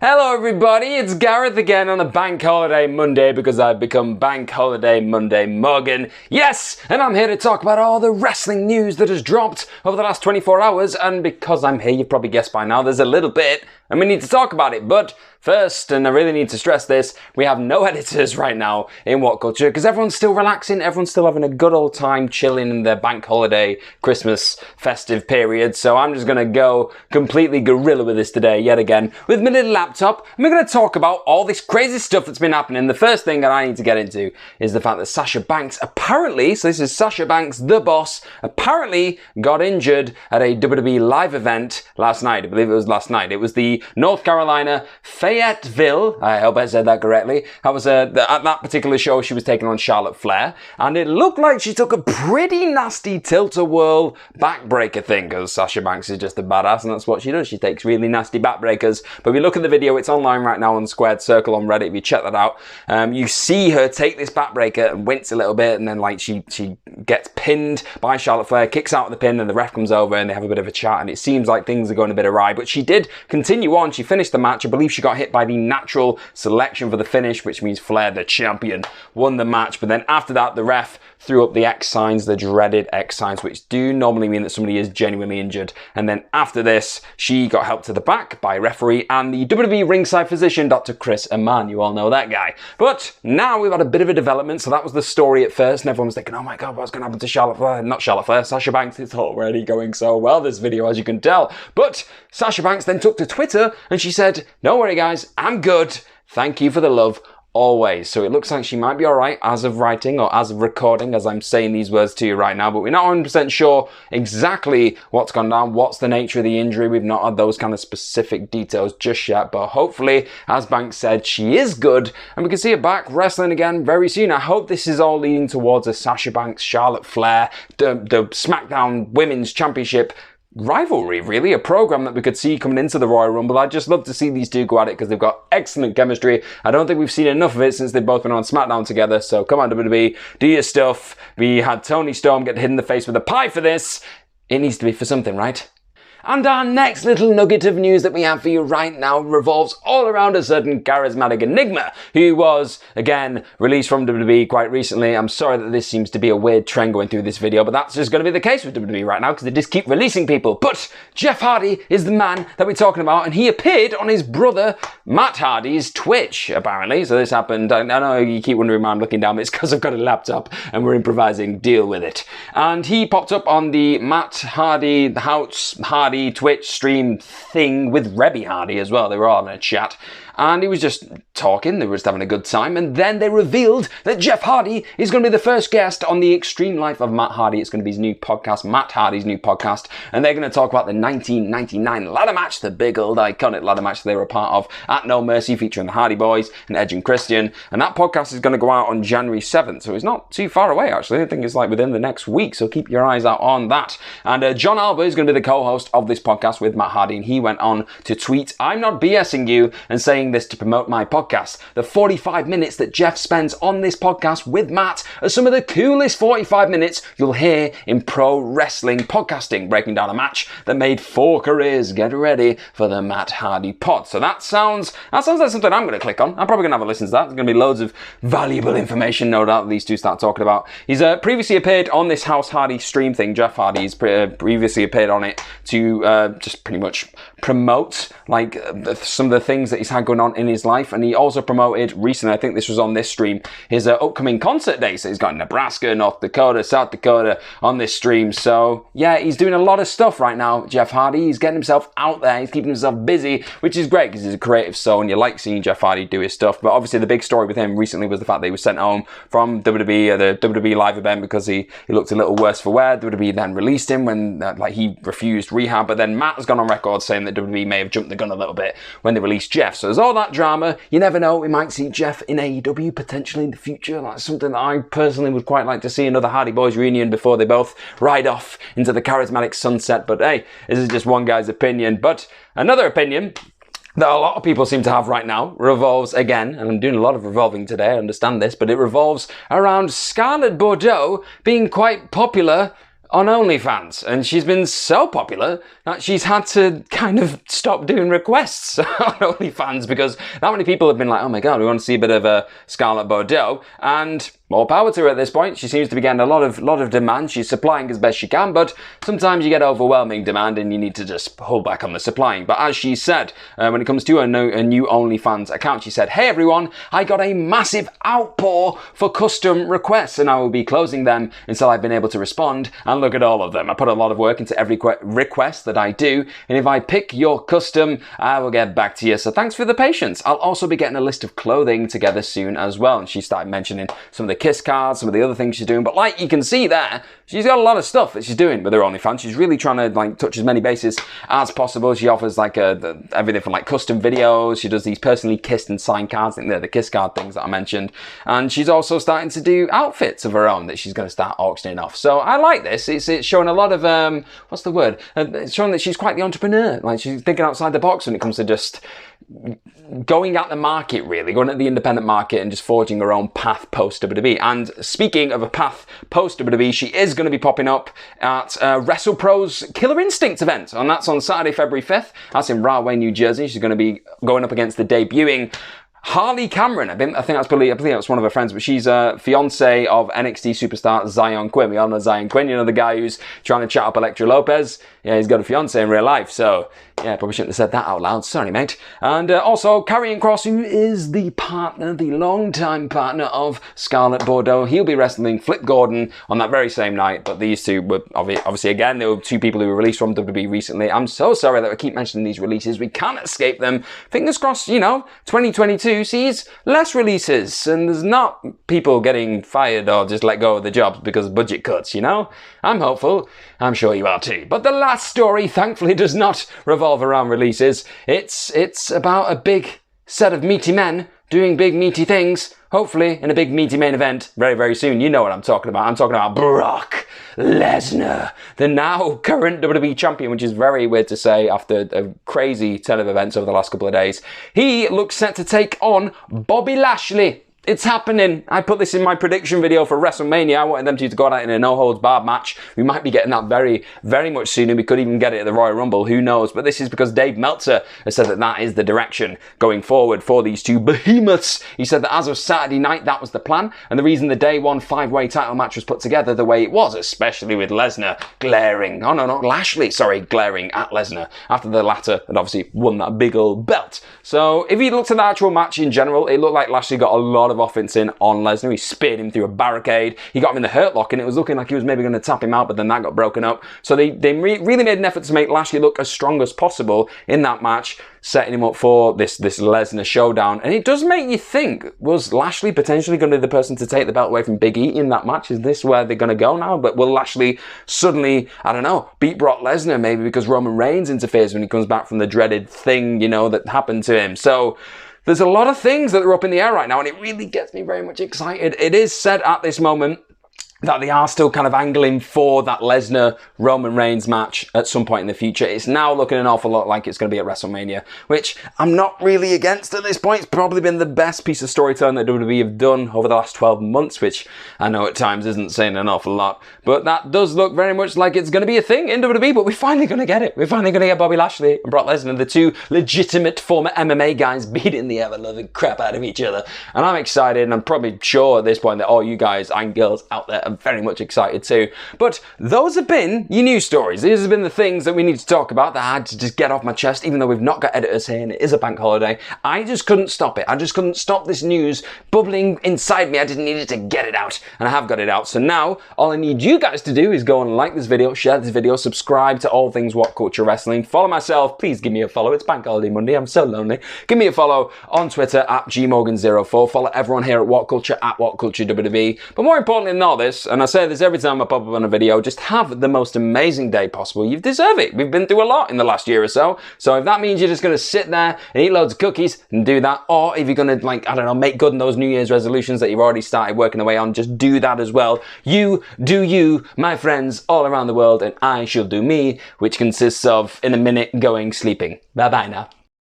Hello everybody, it's Gareth again on a Bank Holiday Monday because I've become Bank Holiday Monday Morgan. Yes, and I'm here to talk about all the wrestling news that has dropped over the last 24 hours, and because I'm here, you've probably guessed by now, there's a little bit, and we need to talk about it, but first, and I really need to stress this, we have no editors right now in WhatCulture because everyone's still relaxing, everyone's still having a good old time chilling in their bank holiday, Christmas, festive period, so I'm just going to go completely guerrilla with this today, yet again, with my little laptop, and we're going to talk about all this crazy stuff that's been happening. The first thing that I need to get into is the fact that Sasha Banks apparently, so this is Sasha Banks, the boss, apparently got injured at a WWE live event last night. I believe it was last night. It was the North Carolina Fayetteville, I hope I said that correctly. That was at that particular show she was taking on Charlotte Flair, and it looked like she took a pretty nasty tilt-a-whirl backbreaker thing, because Sasha Banks is just a badass and that's what she does. She takes really nasty backbreakers. But we look at the video, it's online right now on Squared Circle on Reddit, if you check that out. You see her take this backbreaker and wince a little bit, and then like she gets pinned by Charlotte Flair, kicks out of the pin, and the ref comes over and they have a bit of a chat, and it seems like things are going a bit awry, but she did continue on. She finished the match. I believe she got hit by the natural selection for the finish, which means Flair, the champion, won the match. But then after that, the ref threw up the X signs, the dreaded X signs, which do normally mean that somebody is genuinely injured. And then after this, she got helped to the back by a referee and the WWE ringside physician, Dr. Chris Amann. You all know that guy. But now we've had a bit of a development. So that was the story at first, and everyone was thinking, oh my God, what's going to happen to Charlotte Flair? Not Charlotte Flair, Sasha Banks. It's already going so well, this video, as you can tell. But Sasha Banks then took to Twitter and she said, don't worry guys, I'm good. Thank you for the love. Always. So it looks like she might be alright as of writing or as of recording as I'm saying these words to you right now, but we're not 100% sure exactly what's gone down, what's the nature of the injury. We've not had those kind of specific details just yet, but hopefully, as Banks said, she is good and we can see her back wrestling again very soon. I hope this is all leading towards a Sasha Banks, Charlotte Flair, the SmackDown Women's Championship rivalry, really, a program that we could see coming into the Royal Rumble. I'd just love to see these two go at it because they've got excellent chemistry. I don't think we've seen enough of it since they've both been on SmackDown together, so come on WWE, do your stuff. We had Toni Storm get hit in the face with a pie for this. It needs to be for something, right? And our next little nugget of news that we have for you right now revolves all around a certain charismatic enigma who was, again, released from WWE quite recently. I'm sorry that this seems to be a weird trend going through this video, but that's just going to be the case with WWE right now because they just keep releasing people. But Jeff Hardy is the man that we're talking about, and he appeared on his brother Matt Hardy's Twitch, apparently. So this happened. I know you keep wondering why I'm looking down, but it's because I've got a laptop and we're improvising. Deal with it. And he popped up on the Matt Hardy, the House Hardy Twitch stream thing with Rebby Hardy as well. They were all having a chat and he was just talking, they were just having a good time, and then they revealed that Jeff Hardy is going to be the first guest on the Extreme Life of Matt Hardy. It's going to be his new podcast, Matt Hardy's new podcast, and they're going to talk about the 1999 ladder match, the big old iconic ladder match they were a part of at No Mercy, featuring the Hardy Boys and Edge and Christian, and that podcast is going to go out on January 7th, so it's not too far away actually. I think it's like within the next week, so keep your eyes out on that. And John Alba is going to be the co-host of this podcast with Matt Hardy, and he went on to tweet, I'm not BSing you and saying this to promote my podcast. The 45 minutes that Jeff spends on this podcast with Matt are some of the coolest 45 minutes you'll hear in pro wrestling podcasting, breaking down a match that made 4 careers. Get ready for the Matt Hardy pod. So that sounds like something I'm going to click on. I'm probably going to have a listen to that. There's going to be loads of valuable information, no doubt, that these two start talking about. He's previously appeared on this House Hardy stream thing. Jeff Hardy has previously appeared on it to just pretty much promote like some of the things that he's had going on in his life, and he also promoted recently, I think this was on this stream, his upcoming concert day. So he's got Nebraska, North Dakota, South Dakota on this stream. So yeah, he's doing a lot of stuff right now, Jeff Hardy. He's getting himself out there, he's keeping himself busy, which is great because he's a creative soul and you like seeing Jeff Hardy do his stuff. But obviously the big story with him recently was the fact that he was sent home from WWE, the WWE live event, because he looked a little worse for wear. WWE then released him when he refused rehab, but then Matt has gone on record saying that WWE may have jumped the gun a little bit when they released Jeff. So there's all that drama. You never know, we might see Jeff in AEW potentially in the future. That's something that I personally would quite like to see, another Hardy Boys reunion before they both ride off into the charismatic sunset. But hey, this is just one guy's opinion. But another opinion that a lot of people seem to have right now revolves again, and I'm doing a lot of revolving today, I understand this, but it revolves around Scarlett Bordeaux being quite popular on OnlyFans, and she's been so popular that she's had to kind of stop doing requests on OnlyFans because that many people have been like, oh my god, we want to see a bit of Scarlett Bordeaux, and more power to her at this point. She seems to be getting a lot of demand. She's supplying as best she can, but sometimes you get overwhelming demand and you need to just hold back on the supplying. But as she said, when it comes to a new OnlyFans account, she said, hey everyone, I got a massive outpour for custom requests and I will be closing them until I've been able to respond and look at all of them. I put a lot of work into every request that I do, and if I pick your custom, I will get back to you. So thanks for the patience. I'll also be getting a list of clothing together soon as well. And she started mentioning some of the kiss cards, some of the other things she's doing. But like you can see there, she's got a lot of stuff that she's doing with her OnlyFans. She's really trying to like touch as many bases as possible. She offers like everything from like custom videos. She does these personally kissed and signed cards. I think they're the kiss card things that I mentioned. And she's also starting to do outfits of her own that she's going to start auctioning off. So I like this. It's showing a lot of what's the word? It's showing that she's quite the entrepreneur. Like she's thinking outside the box when it comes to just going at the market, really, going at the independent market and just forging her own path post WWE. And speaking of a path post WWE, she is going to be popping up at WrestlePro's Killer Instinct event, and that's on Saturday, February 5th. That's in Rahway, New Jersey. She's going to be going up against the debuting Harley Cameron. I think that's one of her friends, but she's a fiance of NXT superstar Zion Quinn. We all know Zion Quinn, you know, the guy who's trying to chat up Elektra Lopez. Yeah, he's got a fiance in real life, so yeah, probably shouldn't have said that out loud. Sorry, mate. And also, Karrion Kross, who is the long-time partner of Scarlett Bordeaux. He'll be wrestling Flip Gordon on that very same night, but these two were, obviously, again, there were two people who were released from WWE recently. I'm so sorry that I keep mentioning these releases. We can't escape them. Fingers crossed, 2022 sees less releases, and there's not people getting fired or just let go of the jobs because of budget cuts, I'm hopeful. I'm sure you are too. But the last story, thankfully, does not revolve around releases. It's about a big set of meaty men doing big meaty things, hopefully in a big meaty main event very, very soon. You know what I'm talking about. I'm talking about Brock Lesnar, the now current WWE champion, which is very weird to say after a crazy turn of events over the last couple of days. He looks set to take on Bobby Lashley. It's happening. I put this in my prediction video for WrestleMania. I wanted them to go out in a no-holds-barred match. We might be getting that very, very much soon, and we could even get it at the Royal Rumble. Who knows? But this is because Dave Meltzer has said that is the direction going forward for these two behemoths. He said that as of Saturday night, that was the plan, and the reason the day one 5-way title match was put together the way it was, especially with Lesnar glaring at Lesnar after the latter had obviously won that big old belt. So if you looked at the actual match in general, it looked like Lashley got a lot of offense in on Lesnar. He speared him through a barricade. He got him in the hurt lock, and it was looking like he was maybe going to tap him out, but then that got broken up. So they really made an effort to make Lashley look as strong as possible in that match, setting him up for this Lesnar showdown. And it does make you think, was Lashley potentially going to be the person to take the belt away from Big E in that match? Is this where they're going to go now? But will Lashley suddenly, I don't know, beat Brock Lesnar maybe because Roman Reigns interferes when he comes back from the dreaded thing, that happened to him? So there's a lot of things that are up in the air right now, and it really gets me very much excited. It is said at this moment that they are still kind of angling for that Lesnar-Roman Reigns match at some point in the future. It's now looking an awful lot like it's going to be at WrestleMania, which I'm not really against at this point. It's probably been the best piece of storytelling that WWE have done over the last 12 months, which I know at times isn't saying an awful lot, but that does look very much like it's going to be a thing in WWE, but we're finally going to get it. We're finally going to get Bobby Lashley and Brock Lesnar, the two legitimate former MMA guys beating the ever-loving crap out of each other. And I'm excited, and I'm probably sure at this point that all you guys and girls out there I'm very much excited too. But those have been your news stories. These have been the things that we need to talk about that I had to just get off my chest, even though we've not got editors here and it is a bank holiday. I just couldn't stop it. I just couldn't stop this news bubbling inside me. I just needed to get it out, and I have got it out. So now all I need you guys to do is go and like this video, share this video, subscribe to all things What Culture Wrestling, follow myself. Please give me a follow. It's Bank Holiday Monday. I'm so lonely. Give me a follow on Twitter at gmorgan04. Follow everyone here at What Culture at WhatCulture WWE. But more importantly than all this, and I say this every time I pop up on a video, just have the most amazing day possible. You deserve it. We've been through a lot in the last year or so. So if that means you're just going to sit there and eat loads of cookies and do that, or if you're going to, make good on those New Year's resolutions that you've already started working away on, just do that as well. You do you, my friends, all around the world, and I shall do me, which consists of, in a minute, going sleeping. Bye-bye now.